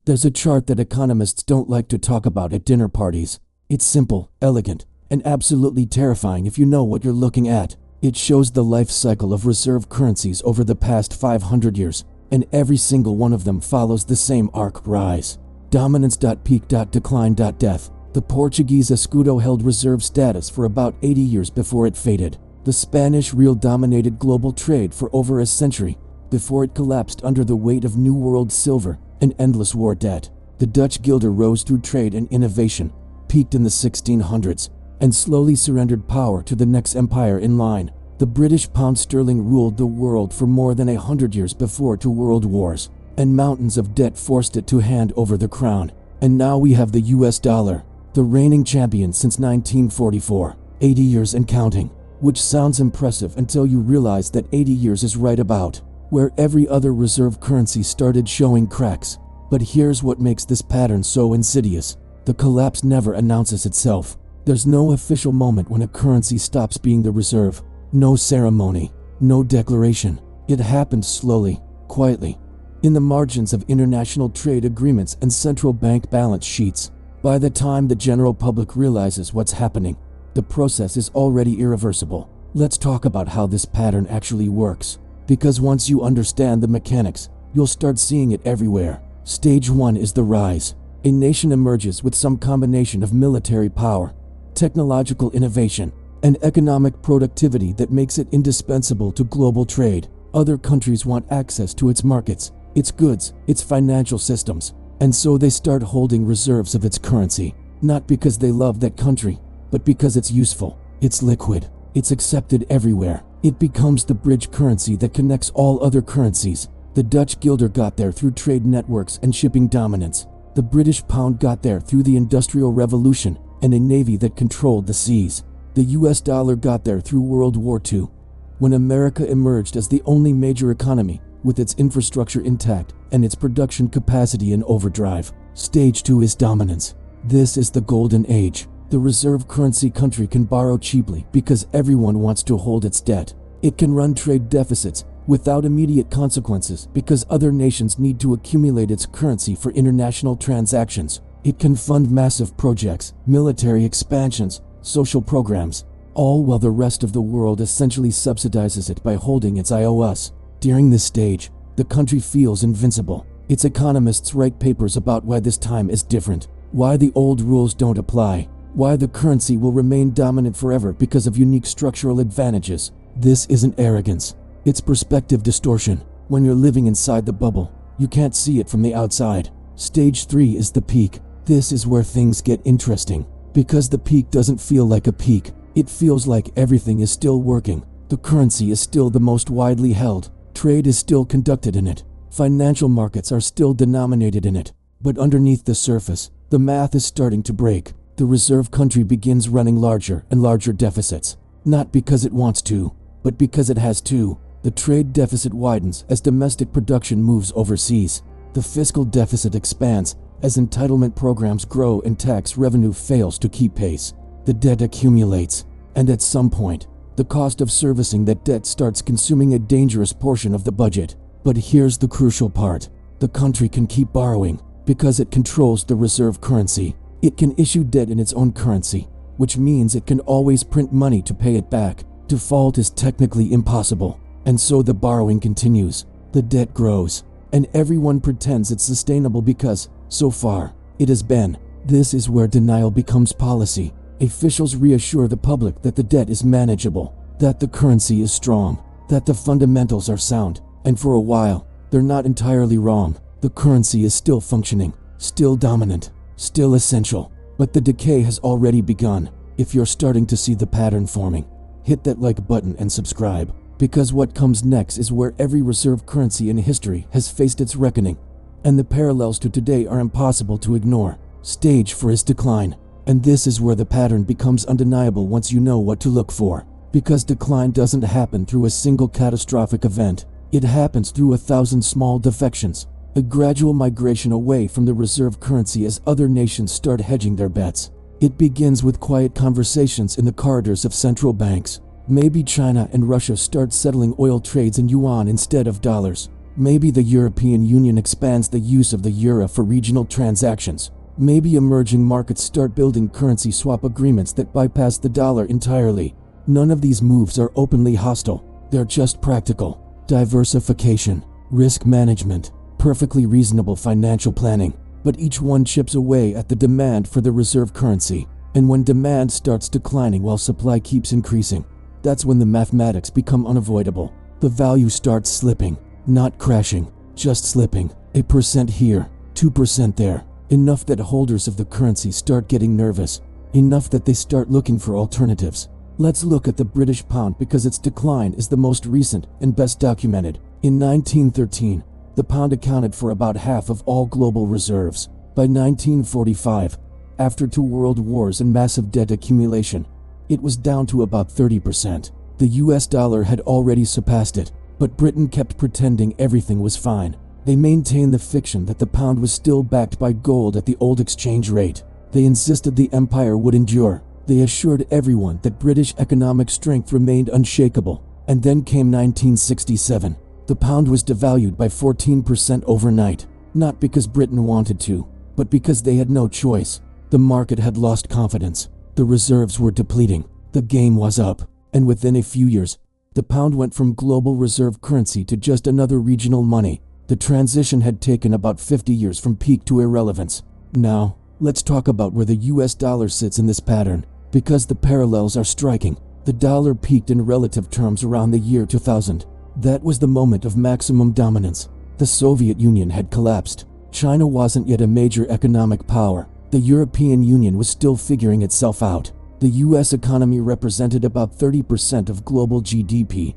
There's a chart that economists don't like to talk about at dinner parties. It's simple, elegant, and absolutely terrifying if you know what you're looking at. It shows the life cycle of reserve currencies over the past 500 years, and every single one of them follows the same arc: rise, dominance, peak, decline, death. The Portuguese escudo held reserve status for about 80 years before it faded. The Spanish real dominated global trade for over a century before it collapsed under the weight of New World silver and endless war debt. The Dutch guilder rose through trade and innovation, peaked in the 1600s, and slowly surrendered power to the next empire in line. The British pound sterling ruled the world for more than 100 years before two world wars, and mountains of debt forced it to hand over the crown. And now we have the US dollar, the reigning champion since 1944, 80 years and counting. Which sounds impressive until you realize that 80 years is right about where every other reserve currency started showing cracks. But here's what makes this pattern so insidious. The collapse never announces itself. There's no official moment when a currency stops being the reserve. No ceremony, no declaration. It happens slowly, quietly, in the margins of international trade agreements and central bank balance sheets. By the time the general public realizes what's happening, the process is already irreversible. Let's talk about how this pattern actually works, because once you understand the mechanics, you'll start seeing it everywhere. Stage 1 is the rise. A nation emerges with some combination of military power, technological innovation, and economic productivity that makes it indispensable to global trade. Other countries want access to its markets, its goods, its financial systems, and so they start holding reserves of its currency, not because they love that country, but because it's useful, it's liquid, it's accepted everywhere. It becomes the bridge currency that connects all other currencies. The Dutch guilder got there through trade networks and shipping dominance. The British pound got there through the Industrial Revolution and a navy that controlled the seas. The US dollar got there through World War II, when America emerged as the only major economy with its infrastructure intact and its production capacity in overdrive. Stage 2 is dominance. This is the golden age. The reserve currency country can borrow cheaply because everyone wants to hold its debt. It can run trade deficits without immediate consequences because other nations need to accumulate its currency for international transactions. It can fund massive projects, military expansions, social programs, all while the rest of the world essentially subsidizes it by holding its IOUs. During this stage, the country feels invincible. Its economists write papers about why this time is different, why the old rules don't apply, why the currency will remain dominant forever because of unique structural advantages. This isn't arrogance, it's perspective distortion. When you're living inside the bubble, you can't see it from the outside. Stage 3 is the peak. This is where things get interesting, because the peak doesn't feel like a peak. It feels like everything is still working. The currency is still the most widely held. Trade is still conducted in it. Financial markets are still denominated in it. But underneath the surface, the math is starting to break. The reserve country begins running larger and larger deficits, not because it wants to, but because it has to. The trade deficit widens as domestic production moves overseas. The fiscal deficit expands as entitlement programs grow and tax revenue fails to keep pace. The debt accumulates, and at some point, the cost of servicing that debt starts consuming a dangerous portion of the budget. But here's the crucial part. The country can keep borrowing because it controls the reserve currency. It can issue debt in its own currency, which means it can always print money to pay it back. Default is technically impossible, and so the borrowing continues. The debt grows, and everyone pretends it's sustainable because, so far, it has been. This is where denial becomes policy. Officials reassure the public that the debt is manageable, that the currency is strong, that the fundamentals are sound, and for a while, they're not entirely wrong. The currency is still functioning, still dominant, still essential, but the decay has already begun. If you're starting to see the pattern forming, hit that like button and subscribe, because what comes next is where every reserve currency in history has faced its reckoning, and the parallels to today are impossible to ignore. Stage 4 is decline, and this is where the pattern becomes undeniable once you know what to look for, because decline doesn't happen through a single catastrophic event. It happens through 1,000 small defections, a gradual migration away from the reserve currency as other nations start hedging their bets. It begins with quiet conversations in the corridors of central banks. Maybe China and Russia start settling oil trades in yuan instead of dollars. Maybe the European Union expands the use of the euro for regional transactions. Maybe emerging markets start building currency swap agreements that bypass the dollar entirely. None of these moves are openly hostile. They're just practical. Diversification, risk management, perfectly reasonable financial planning. But each one chips away at the demand for the reserve currency. And when demand starts declining while supply keeps increasing, that's when the mathematics become unavoidable. The value starts slipping, not crashing, just slipping. 1% here, 2% there. Enough that holders of the currency start getting nervous. Enough that they start looking for alternatives. Let's look at the British pound because its decline is the most recent and best documented. In 1913, the pound accounted for about half of all global reserves. By 1945, after 2 world wars and massive debt accumulation, it was down to about 30%. The US dollar had already surpassed it, but Britain kept pretending everything was fine. They maintained the fiction that the pound was still backed by gold at the old exchange rate. They insisted the empire would endure. They assured everyone that British economic strength remained unshakable. And then came 1967. The pound was devalued by 14% overnight, not because Britain wanted to, but because they had no choice. The market had lost confidence. The reserves were depleting. The game was up. And within a few years, the pound went from global reserve currency to just another regional money. The transition had taken about 50 years from peak to irrelevance. Now, let's talk about where the US dollar sits in this pattern, because the parallels are striking. The dollar peaked in relative terms around the year 2000. That was the moment of maximum dominance. The Soviet Union had collapsed. China wasn't yet a major economic power. The European Union was still figuring itself out. The US economy represented about 30% of global GDP,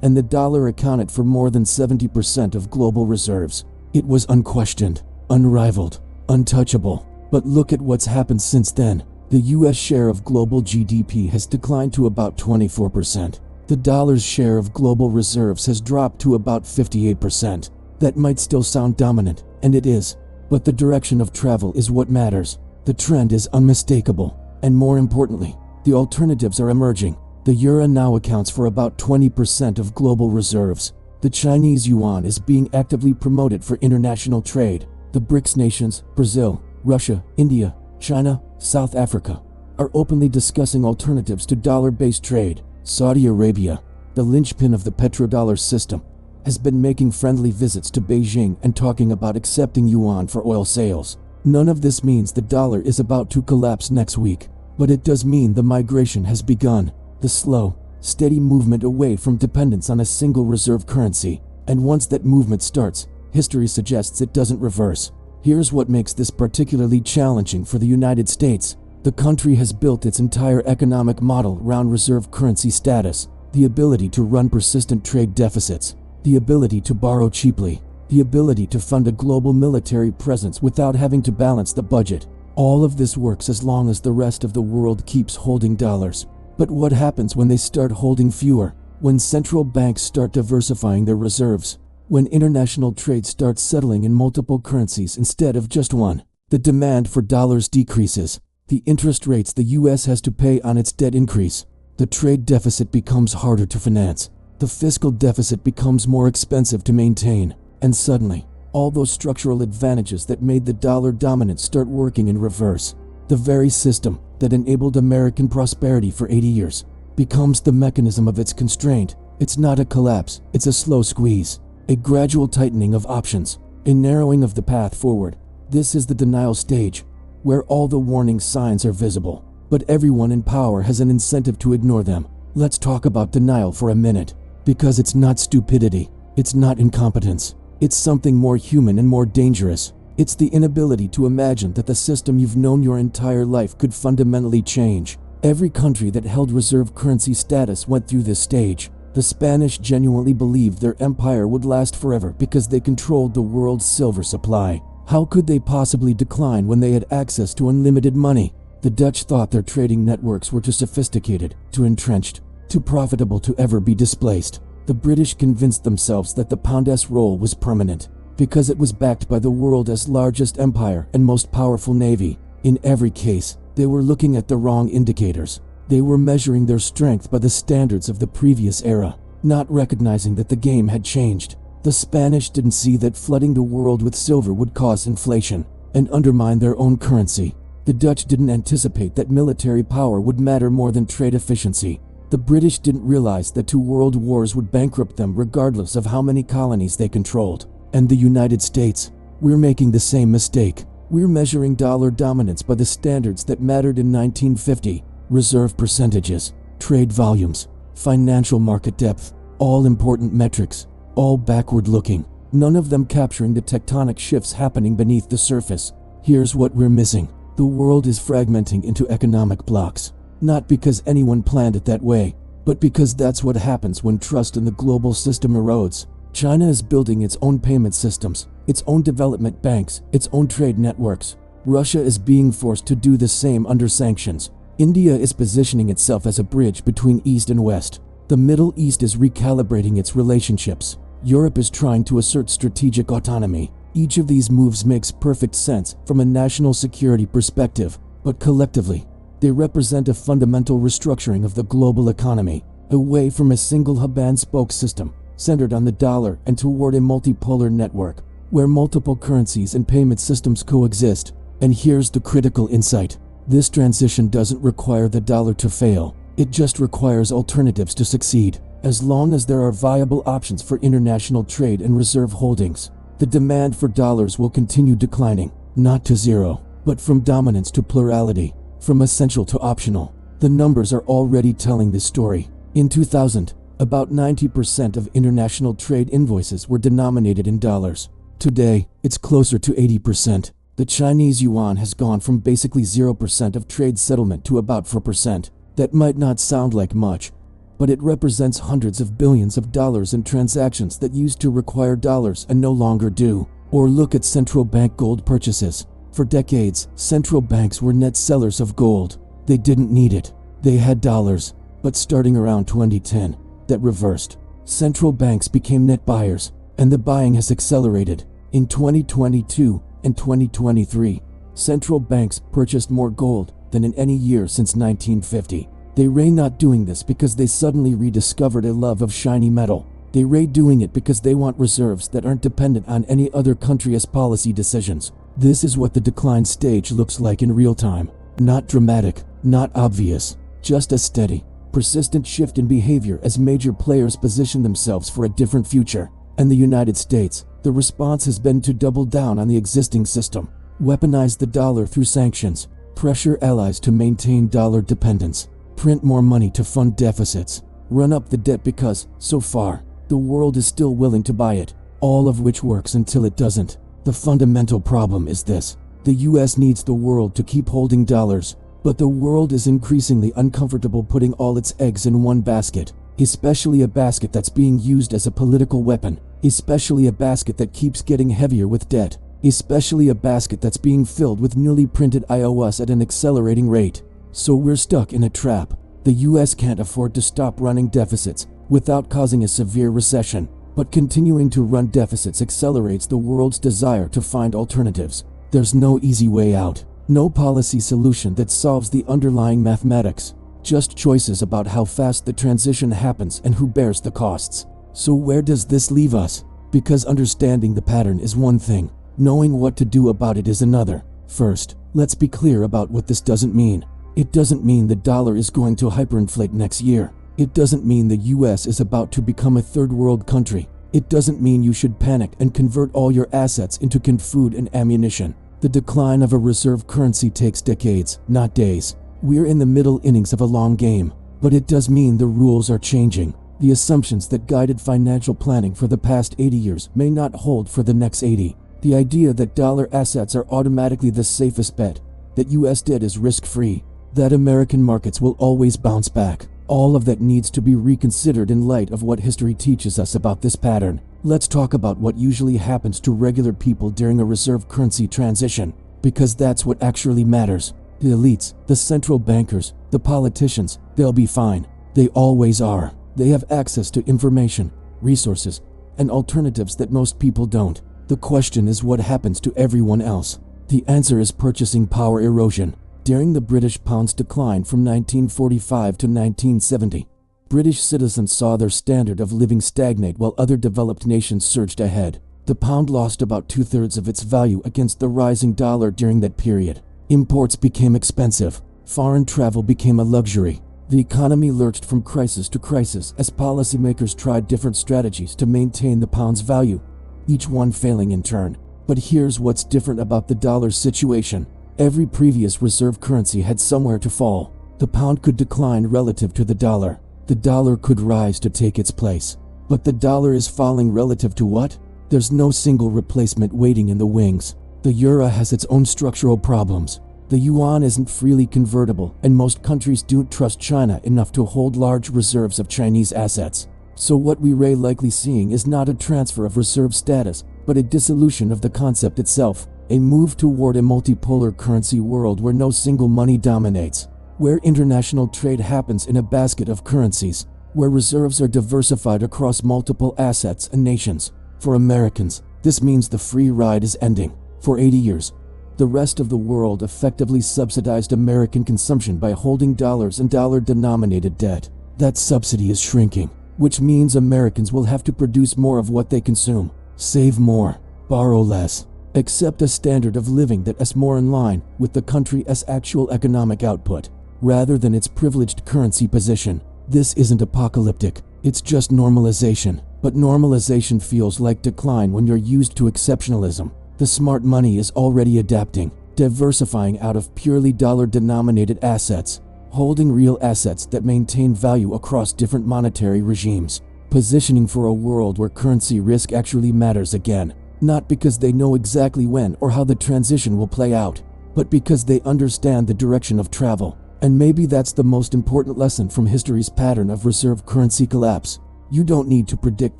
and the dollar accounted for more than 70% of global reserves. It was unquestioned, unrivaled, untouchable. But look at what's happened since then. The US share of global GDP has declined to about 24%. The dollar's share of global reserves has dropped to about 58%. That might still sound dominant, and it is. But the direction of travel is what matters. The trend is unmistakable. And more importantly, the alternatives are emerging. The euro now accounts for about 20% of global reserves. The Chinese yuan is being actively promoted for international trade. The BRICS nations, Brazil, Russia, India, China, South Africa, are openly discussing alternatives to dollar-based trade. Saudi Arabia, the linchpin of the petrodollar system, has been making friendly visits to Beijing and talking about accepting yuan for oil sales. None of this means the dollar is about to collapse next week, but it does mean the migration has begun. The slow, steady movement away from dependence on a single reserve currency. And once that movement starts, history suggests it doesn't reverse. Here's what makes this particularly challenging for the United States. The country has built its entire economic model around reserve currency status, the ability to run persistent trade deficits, the ability to borrow cheaply, the ability to fund a global military presence without having to balance the budget. All of this works as long as the rest of the world keeps holding dollars. But what happens when they start holding fewer? When central banks start diversifying their reserves? When international trade starts settling in multiple currencies instead of just one? The demand for dollars decreases. The interest rates the US has to pay on its debt increase. The trade deficit becomes harder to finance. The fiscal deficit becomes more expensive to maintain. And suddenly, all those structural advantages that made the dollar dominant start working in reverse. The very system that enabled American prosperity for 80 years becomes the mechanism of its constraint. It's not a collapse, it's a slow squeeze, a gradual tightening of options, a narrowing of the path forward. This is the denial stage, where all the warning signs are visible, but everyone in power has an incentive to ignore them. Let's talk about denial for a minute, because it's not stupidity, it's not incompetence, it's something more human and more dangerous. It's the inability to imagine that the system you've known your entire life could fundamentally change. Every country that held reserve currency status went through this stage. The Spanish genuinely believed their empire would last forever because they controlled the world's silver supply. How could they possibly decline when they had access to unlimited money? The Dutch thought their trading networks were too sophisticated, too entrenched, too profitable to ever be displaced. The British convinced themselves that the pound's role was permanent, because it was backed by the world's largest empire and most powerful navy. In every case, they were looking at the wrong indicators. They were measuring their strength by the standards of the previous era, not recognizing that the game had changed. The Spanish didn't see that flooding the world with silver would cause inflation and undermine their own currency. The Dutch didn't anticipate that military power would matter more than trade efficiency. The British didn't realize that 2 world wars would bankrupt them regardless of how many colonies they controlled. And the United States, we're making the same mistake. We're measuring dollar dominance by the standards that mattered in 1950. Reserve percentages, trade volumes, financial market depth, all important metrics, all backward-looking, none of them capturing the tectonic shifts happening beneath the surface. Here's what we're missing. The world is fragmenting into economic blocks, not because anyone planned it that way, but because that's what happens when trust in the global system erodes. China is building its own payment systems, its own development banks, its own trade networks. Russia is being forced to do the same under sanctions. India is positioning itself as a bridge between East and West. The Middle East is recalibrating its relationships. Europe is trying to assert strategic autonomy. Each of these moves makes perfect sense from a national security perspective, but collectively, they represent a fundamental restructuring of the global economy, away from a single hub-and-spoke system centered on the dollar and toward a multipolar network where multiple currencies and payment systems coexist. And here's the critical insight. This transition doesn't require the dollar to fail. It just requires alternatives to succeed. As long as there are viable options for international trade and reserve holdings, the demand for dollars will continue declining, not to zero, but from dominance to plurality, from essential to optional. The numbers are already telling this story. In 2000, about 90% of international trade invoices were denominated in dollars. Today, it's closer to 80%. The Chinese yuan has gone from basically 0% of trade settlement to about 4%. That might not sound like much, but it represents hundreds of billions of dollars in transactions that used to require dollars and no longer do. Or look at central bank gold purchases. For decades, central banks were net sellers of gold. They didn't need it. They had dollars. But starting around 2010, that reversed. Central banks became net buyers, and the buying has accelerated. In 2022 and 2023, central banks purchased more gold than in any year since 1950. They were not doing this because they suddenly rediscovered a love of shiny metal. They were doing it because they want reserves that aren't dependent on any other country's policy decisions. This is what the decline stage looks like in real time. Not dramatic, not obvious, just a steady, persistent shift in behavior as major players position themselves for a different future. And the United States, the response has been to double down on the existing system, weaponize the dollar through sanctions, pressure allies to maintain dollar dependence, print more money to fund deficits, run up the debt because, so far, the world is still willing to buy it, all of which works until it doesn't. The fundamental problem is this. The US needs the world to keep holding dollars, but the world is increasingly uncomfortable putting all its eggs in one basket, especially a basket that's being used as a political weapon, especially a basket that keeps getting heavier with debt, especially a basket that's being filled with newly printed IOUs at an accelerating rate. So we're stuck in a trap. The US can't afford to stop running deficits without causing a severe recession, but continuing to run deficits accelerates the world's desire to find alternatives. There's no easy way out, no policy solution that solves the underlying mathematics, just choices about how fast the transition happens and who bears the costs. So where does this leave us? Because understanding the pattern is one thing, knowing what to do about it is another. First, let's be clear about what this doesn't mean. It doesn't mean the dollar is going to hyperinflate next year. It doesn't mean the US is about to become a third world country. It doesn't mean you should panic and convert all your assets into canned food and ammunition. The decline of a reserve currency takes decades, not days. We're in the middle innings of a long game, but it does mean the rules are changing. The assumptions that guided financial planning for the past 80 years may not hold for the next 80. The idea that dollar assets are automatically the safest bet, that US debt is risk-free, that American markets will always bounce back. All of that needs to be reconsidered in light of what history teaches us about this pattern. Let's talk about what usually happens to regular people during a reserve currency transition, because that's what actually matters. The elites, the central bankers, the politicians, they'll be fine. They always are. They have access to information, resources, and alternatives that most people don't. The question is what happens to everyone else. The answer is purchasing power erosion. During the British pound's decline from 1945 to 1970, British citizens saw their standard of living stagnate while other developed nations surged ahead. The pound lost about 2/3 of its value against the rising dollar during that period. Imports became expensive. Foreign travel became a luxury. The economy lurched from crisis to crisis as policymakers tried different strategies to maintain the pound's value, each one failing in turn. But here's what's different about the dollar's situation. Every previous reserve currency had somewhere to fall. The pound could decline relative to the dollar. The dollar could rise to take its place. But the dollar is falling relative to what? There's no single replacement waiting in the wings. The euro has its own structural problems. The yuan isn't freely convertible, and most countries don't trust China enough to hold large reserves of Chinese assets. So what we're likely seeing is not a transfer of reserve status, but a dissolution of the concept itself, a move toward a multipolar currency world where no single money dominates, where international trade happens in a basket of currencies, where reserves are diversified across multiple assets and nations. For Americans, this means the free ride is ending. For 80 years, the rest of the world effectively subsidized American consumption by holding dollars and dollar-denominated debt. That subsidy is shrinking, which means Americans will have to produce more of what they consume, save more, borrow less, accept a standard of living that is more in line with the country's actual economic output, rather than its privileged currency position. This isn't apocalyptic, it's just normalization. But normalization feels like decline when you're used to exceptionalism. The smart money is already adapting, diversifying out of purely dollar-denominated assets, holding real assets that maintain value across different monetary regimes, positioning for a world where currency risk actually matters again, not because they know exactly when or how the transition will play out, but because they understand the direction of travel. And maybe that's the most important lesson from history's pattern of reserve currency collapse. You don't need to predict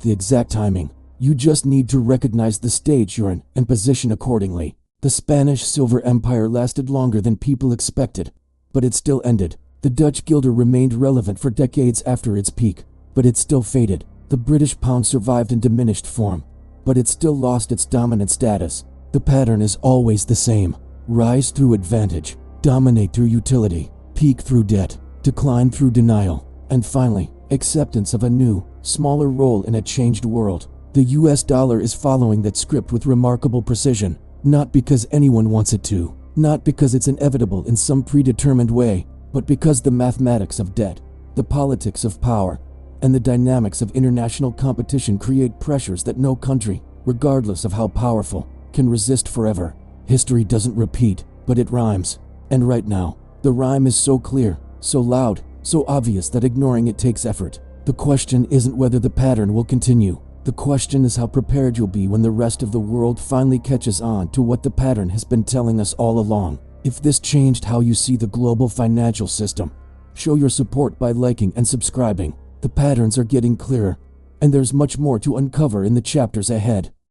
the exact timing. You just need to recognize the stage you're in and position accordingly. The Spanish Silver Empire lasted longer than people expected, but it still ended. The Dutch guilder remained relevant for decades after its peak, but it still faded. The British pound survived in diminished form, but it still lost its dominant status. The pattern is always the same. Rise through advantage, dominate through utility, peak through debt, decline through denial, and finally, acceptance of a new, smaller role in a changed world. The US dollar is following that script with remarkable precision, not because anyone wants it to, not because it's inevitable in some predetermined way, but because the mathematics of debt, the politics of power, and the dynamics of international competition create pressures that no country, regardless of how powerful, can resist forever. History doesn't repeat, but it rhymes. And right now, the rhyme is so clear, so loud, so obvious that ignoring it takes effort. The question isn't whether the pattern will continue. The question is how prepared you'll be when the rest of the world finally catches on to what the pattern has been telling us all along. If this changed how you see the global financial system, show your support by liking and subscribing. The patterns are getting clearer, and there's much more to uncover in the chapters ahead.